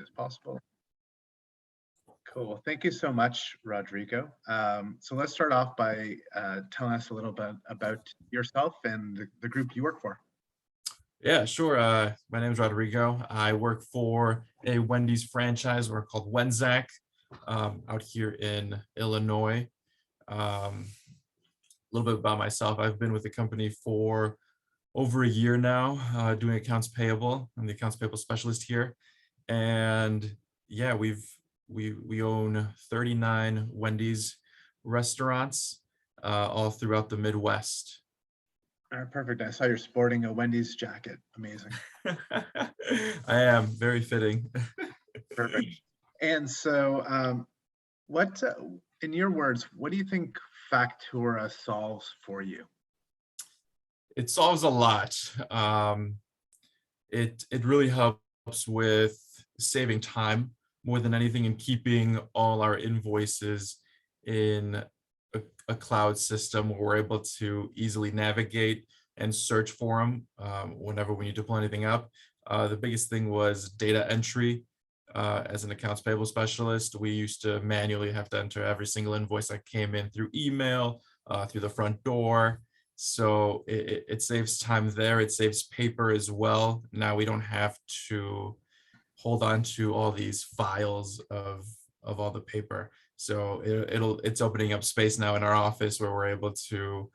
as possible. Cool. Thank you so much, Rodrigo. So let's start off by telling us a little bit about yourself and the group you work for. Yeah, sure. My name is Rodrigo. I work for a Wendy's franchise. We're called Wenzak, out here in Illinois. A little bit about myself. I've been with the company for over a year now, doing accounts payable. I'm the accounts payable specialist here, and yeah, we own 39 Wendy's restaurants, all throughout the Midwest. All right, perfect. I saw you're sporting a Wendy's jacket. Amazing. I am very fitting. Perfect. And so, what, in your words, what do you think Factura solves for you? It solves a lot. It really helps with saving time more than anything, and keeping all our invoices in a cloud system where we're able to easily navigate and search for them whenever we need to pull anything up. The biggest thing was data entry. As an accounts payable specialist, we used to manually have to enter every single invoice that came in through email, through the front door. So it saves time there. It saves paper as well. Now we don't have to hold on to all these files of all the paper. So it's opening up space now in our office where we're able to,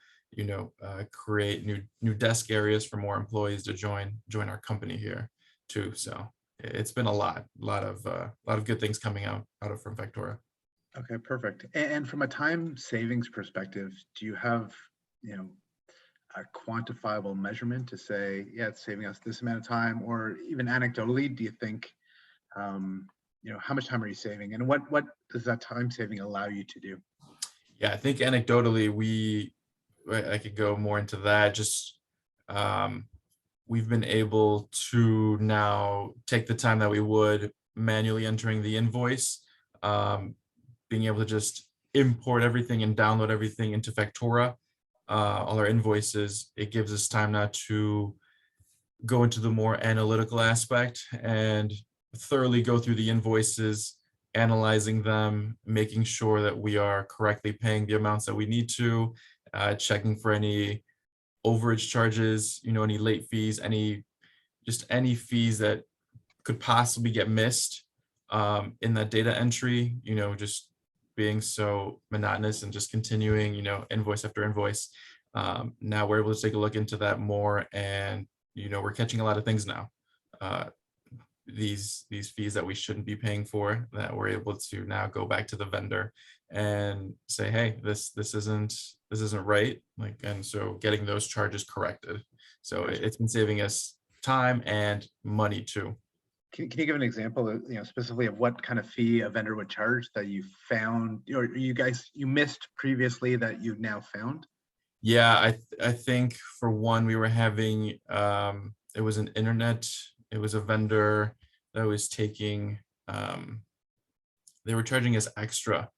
create new desk areas for more employees to join our company here too. So it's been a lot of good things coming out of from Factura. Okay, perfect. And from a time savings perspective, do you have, a quantifiable measurement to say, yeah, it's saving us this amount of time? Or even anecdotally, do you think, how much time are you saving, and what does that time saving allow you to do? Yeah, I think anecdotally, I could go more into that. Just we've been able to now take the time that we would manually entering the invoice, being able to just import everything and download everything into Factura, all our invoices. It gives us time now to go into the more analytical aspect and thoroughly go through the invoices, analyzing them, making sure that we are correctly paying the amounts that we need to, checking for any overage charges, any late fees, any fees that could possibly get missed in that data entry, just being so monotonous and just continuing, invoice after invoice. Now we're able to take a look into that more, and we're catching a lot of things now. These fees that we shouldn't be paying for, that we're able to now go back to the vendor and say, hey, this isn't right, and so getting those charges corrected. So it's been saving us time and money too. Can you give an example of, specifically of what kind of fee a vendor would charge that you found, or you missed previously that you've now found? Yeah, I think for one, we were having it was a vendor that was taking they were charging us extra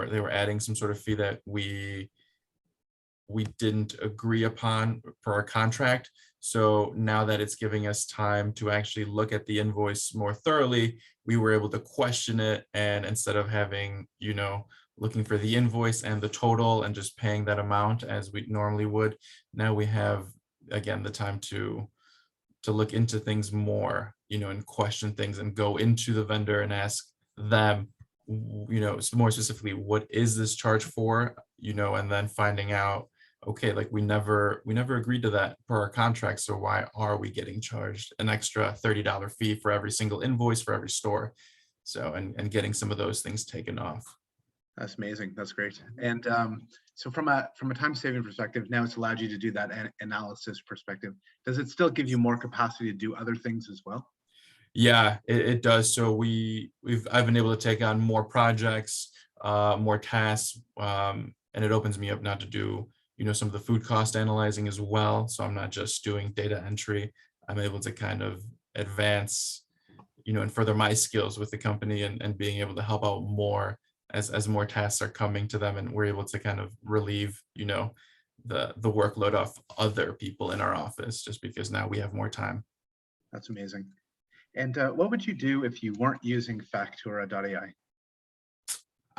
they were adding some sort of fee that we didn't agree upon per our contract. So now that it's giving us time to actually look at the invoice more thoroughly, we were able to question it, and instead of having, looking for the invoice and the total and just paying that amount as we normally would, now we have, again, the time to look into things more, and question things and go into the vendor and ask them, more specifically, what is this charge for, and then finding out, okay, we never agreed to that per our contract, so why are we getting charged an extra $30 fee for every single invoice for every store? So, and getting some of those things taken off. That's amazing. That's great. And so from a time saving perspective, now it's allowed you to do that analysis perspective. Does it still give you more capacity to do other things as well? Yeah, it does. So I've been able to take on more projects, more tasks, and it opens me up now to do, some of the food cost analyzing as well. So I'm not just doing data entry. I'm able to kind of advance, and further my skills with the company, and being able to help out more as more tasks are coming to them, and we're able to kind of relieve, the workload of other people in our office, just because now we have more time. That's amazing. And what would you do if you weren't using Factura.ai?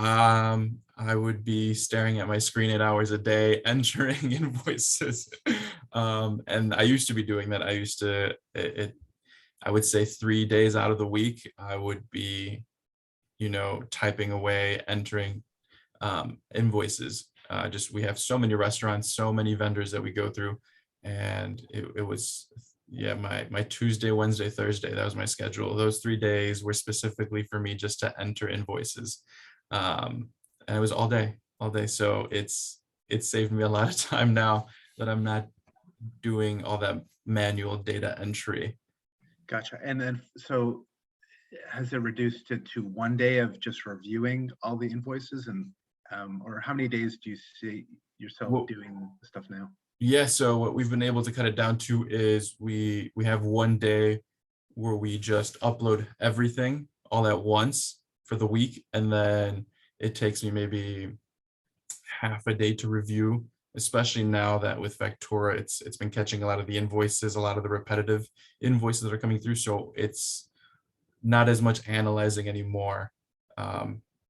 I would be staring at my screen 8 hours a day, entering invoices. And I used to be doing that. I used to, I would say 3 days out of the week, I would be, typing away, entering invoices. Just we have so many restaurants, so many vendors that we go through, and it was, yeah, my Tuesday, Wednesday, Thursday, that was my schedule. Those 3 days were specifically for me just to enter invoices, and it was all day. So it saved me a lot of time now that I'm not doing all that manual data entry. Gotcha. And then, so has it reduced it to 1 day of just reviewing all the invoices, and or how many days do you see yourself Well, doing stuff now? yeah, so what we've been able to cut it down to is we have 1 day where we just upload everything all at once for the week, and then it takes me maybe half a day to review, especially now that with Factura, it's been catching a lot of the invoices, a lot of the repetitive invoices that are coming through. So it's not as much analyzing anymore,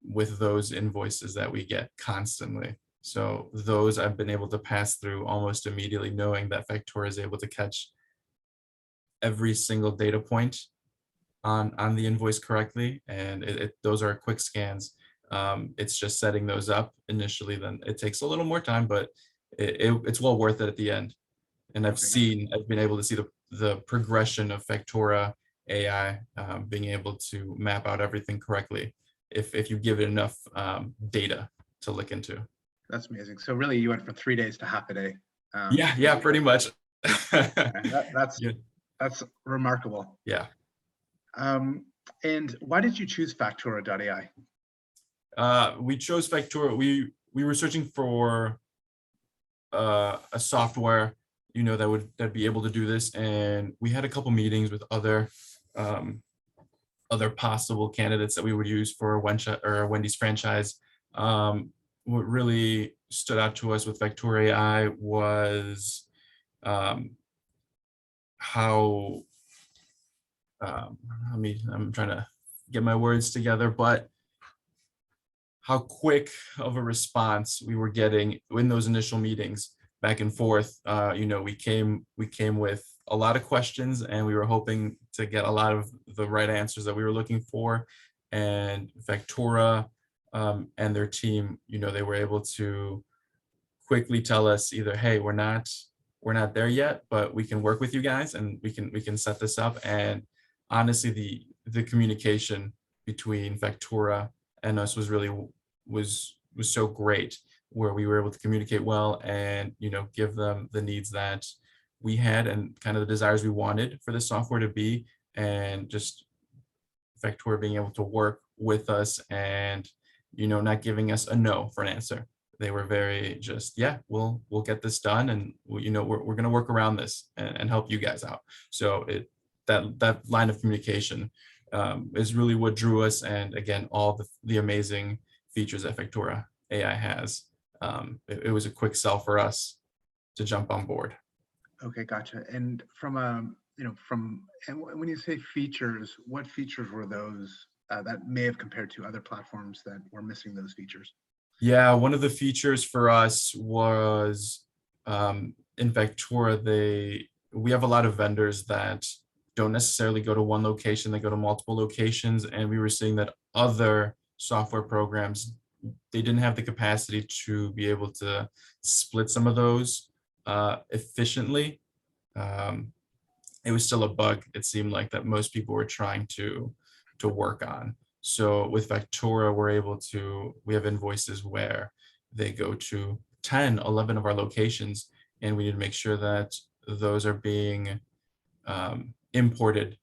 with those invoices that we get constantly. So those I've been able to pass through almost immediately, knowing that Factura is able to catch every single data point on the invoice correctly, and those are quick scans. It's just setting those up initially, then it takes a little more time, but it's well worth it at the end. And Okay, gotcha. I've been able to see the progression of Factura AI, being able to map out everything correctly if you give it enough data to look into. That's amazing. So really, you went from 3 days to half a day. Yeah, pretty much. And that's Yeah, that's remarkable. yeah. Um, and why did you choose Factura.ai? We chose Factura. We were searching for a software, that'd be able to do this, and we had a couple meetings with um, other possible candidates that we would use for a Wendy's franchise. What really stood out to us with Factura.ai was um, how I'm trying to get my words together, but how quick of a response we were getting in those initial meetings back and forth. We came with a lot of questions, and we were hoping to get a lot of the right answers that we were looking for. And Factura, and their team, they were able to quickly tell us either, hey, we're not there yet, but we can work with you guys, and we can set this up. And honestly, the communication between Factura and us was so great, where we were able to communicate well, and give them the needs that we had and kind of the desires we wanted for the software to be, and just Factura being able to work with us, and not giving us a no for an answer. They were very just, yeah, we'll get this done, and we're going to work around this, and help you guys out. So that line of communication, is really what drew us. And again, all the amazing features that Factura AI has, it was a quick sell for us to jump on board. Okay, gotcha. And from and when you say features, what features were those that may have compared to other platforms that were missing those features? Yeah, one of the features for us was, in Factura, we have a lot of vendors that don't necessarily go to one location, they go to multiple locations, and we were seeing that other software programs, they didn't have the capacity to be able to split some of those efficiently. Um, it was still a bug, it seemed like, that most people were trying to work on. So with Factura, we have invoices where they go to 10, 11 of our locations, and we need to make sure that those are being imported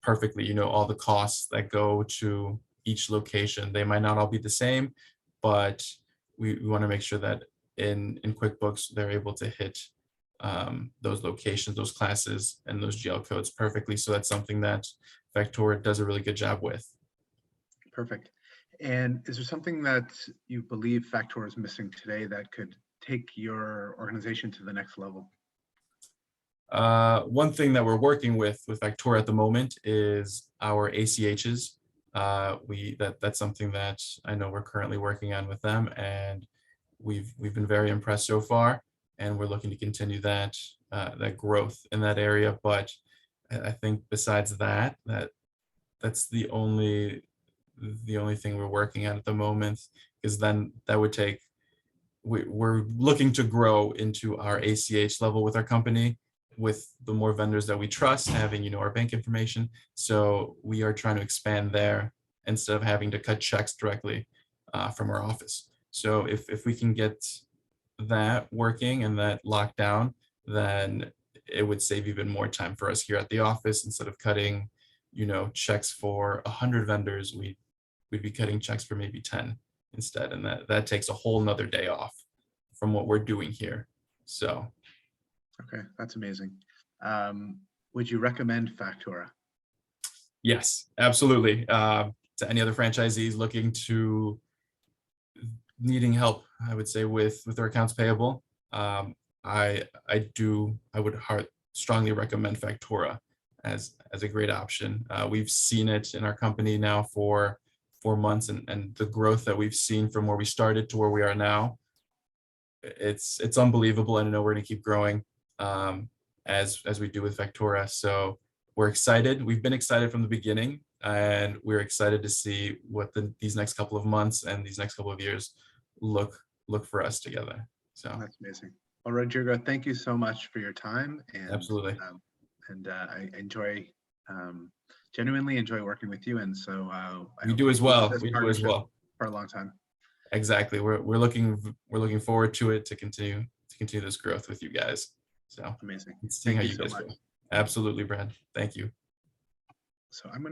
perfectly. All the costs that go to each location, they might not all be the same, but we want to make sure that in QuickBooks, they're able to hit those locations, those classes, and those GL codes perfectly. So that's something that Factora does a really good job with. Perfect. And is there something that you believe Factor is missing today that could take your organization to the next level? One thing that we're working with Factura at the moment is our ACHs. That's something that I know we're currently working on with them, and we've been very impressed so far, and we're looking to continue that growth in that area. But I think besides that's the only thing we're working on at the moment, because then that would take we're looking to grow into our ACH level with our company, with the more vendors that we trust, having, our bank information. So we are trying to expand there instead of having to cut checks directly from our office. So if we can get that working and that locked down, then it would save even more time for us here at the office. Instead of cutting, checks for 100 vendors, we'd be cutting checks for maybe 10 instead, and that takes a whole nother day off from what we're doing here. So Okay, that's amazing. Would you recommend Factura? yes, absolutely. To any other franchisees looking to needing help, I would say with their accounts payable, I would strongly recommend Factura as a great option. We've seen it in our company now for 4 months, and the growth that we've seen from where we started to where we are now, it's unbelievable. And I know we're going to keep growing as we do with Factura. So we're excited. We've been excited from the beginning, and we're excited to see what these next couple of months and these next couple of years look for us together. So that's amazing. Well, Rodrigo, thank you so much for your time, and absolutely. I genuinely enjoy working with you, and so We do as well. this We do as partnership well. for a long time. Exactly. We're looking forward to it, to continue this growth with you guys. So Amazing. seeing Thank how you you so guys much. do. Absolutely, Brad. Thank you. So I'm going to